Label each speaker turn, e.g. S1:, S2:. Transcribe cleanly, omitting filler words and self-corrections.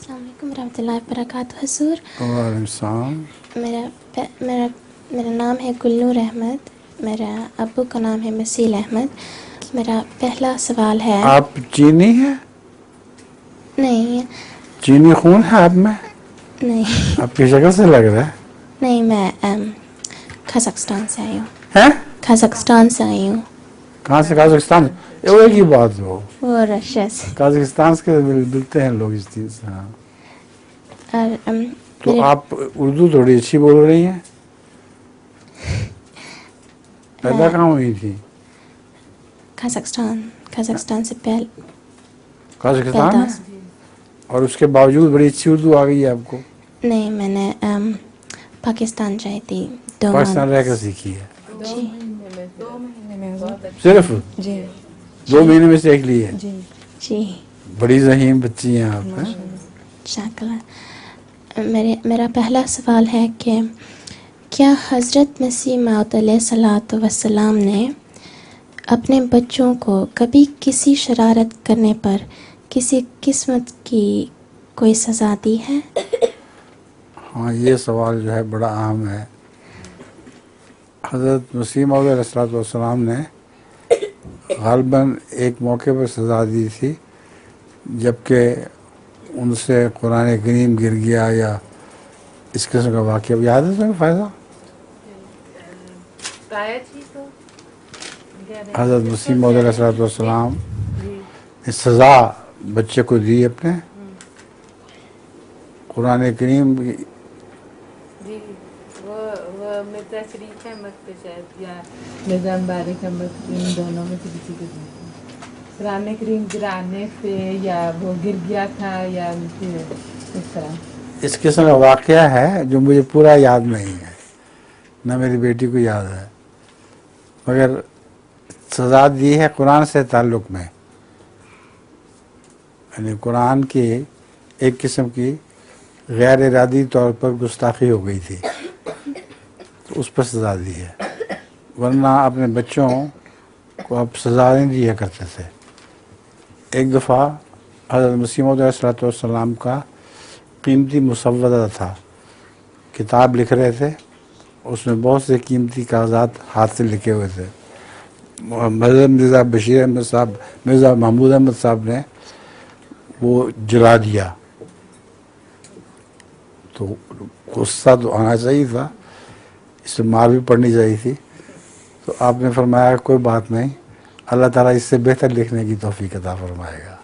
S1: السلام علیکم ورحمۃ اللہ وبرکاتہ حضور.
S2: وعلیکم السلام.
S1: میرا نام ہے گلنور احمد. میرا ابو کا نام ہے مسیل احمد. میرا پہلا سوال ہے.
S2: آپ چینی ہیں؟
S1: نہیں.
S2: چینی خون ہے آپ میں؟
S1: نہیں.
S2: آپ کی شکل سے لگ رہا ہے.
S1: نہیں، میں قازقستان سے آئی ہوں.
S2: ہیں؟
S1: قازقستان سے آئی ہوں.
S2: کہاں سے؟ قازقستان سے. وہ ایک ہی بات ہو.
S1: وہ رشیا سے.
S2: قازقستان کے ملتے ہیں لوگ اس چیز سے. ہاں.
S1: اور
S2: تو آپ اردو تھوڑی اچھی بول رہی ہیں. پیدا کہاں ہوئی تھی؟
S1: قازقستان سے
S2: قازقستان میں؟ اور اس کے باوجود بڑی اچھی اردو آ گئی ہے آپ کو.
S1: نہیں، میں نے پاکستان جائی تھی 2
S2: پاکستان
S1: ماہ.
S2: رہ کر سیکھی ہے.
S1: جی.
S3: 2 مہینے میں
S2: صرف
S3: جی
S2: 2 مہینے میں سیکھ لی ہے.
S3: جی
S1: جی.
S2: بڑی ذہین بچی ہیں آپ. ہیں؟
S1: شاکر. میرا پہلا سوال ہے کہ کیا حضرت مسیح موعود علیہ الصلوۃ والسلام نے اپنے بچوں کو کبھی کسی شرارت کرنے پر کسی قسمت کی کوئی سزا دی ہے؟
S2: ہاں، یہ سوال جو ہے بڑا اہم ہے. حضرت مسیح موعود علیہ الصلوۃ والسلام نے غالباً ایک موقع پر سزا دی تھی جبکہ ان سے قرآن کریم گر گیا یا اس قسم کا واقعہ یاد ہے تمہیں فائدہ؟ حضرت مسیح موعود علیہ الصلوۃ والسلام نے سزا بچے کو دی اپنے قرآن کریم کی.
S3: جی وہ مرزا شریف احمد پہ شاید یا نظام بارک احمد، ان دونوں میں سے کسی کو قرآن کریم گرانے سے یا وہ گر گیا تھا یا اس طرح.
S2: اس قسم کا واقعہ ہے جو مجھے پورا یاد نہیں ہے، نہ میری بیٹی کو یاد ہے، مگر سزا دی ہے قرآن سے تعلق میں. یعنی قرآن کی ایک قسم کی غیر ارادی طور پر گستاخی ہو گئی تھی تو اس پر سزا دی ہے، ورنہ اپنے بچوں کو اب سزا نہیں دیا کرتے تھے. ایک دفعہ حضرت مسیح موعود علیہ الصلوۃ والسلام کا قیمتی مسودہ تھا، کتاب لکھ رہے تھے، اس میں بہت سے قیمتی کاغذات ہاتھ سے لکھے ہوئے تھے. مرزا بشیر احمد صاحب، مرزا محمود احمد صاحب نے وہ جلا دیا. تو غصہ تو آنا چاہیے تھا، اس سے مار بھی پڑنی چاہیے تھی. تو آپ نے فرمایا کوئی بات نہیں، اللہ تعالیٰ اس سے بہتر لکھنے کی توفیق عطا فرمائے گا.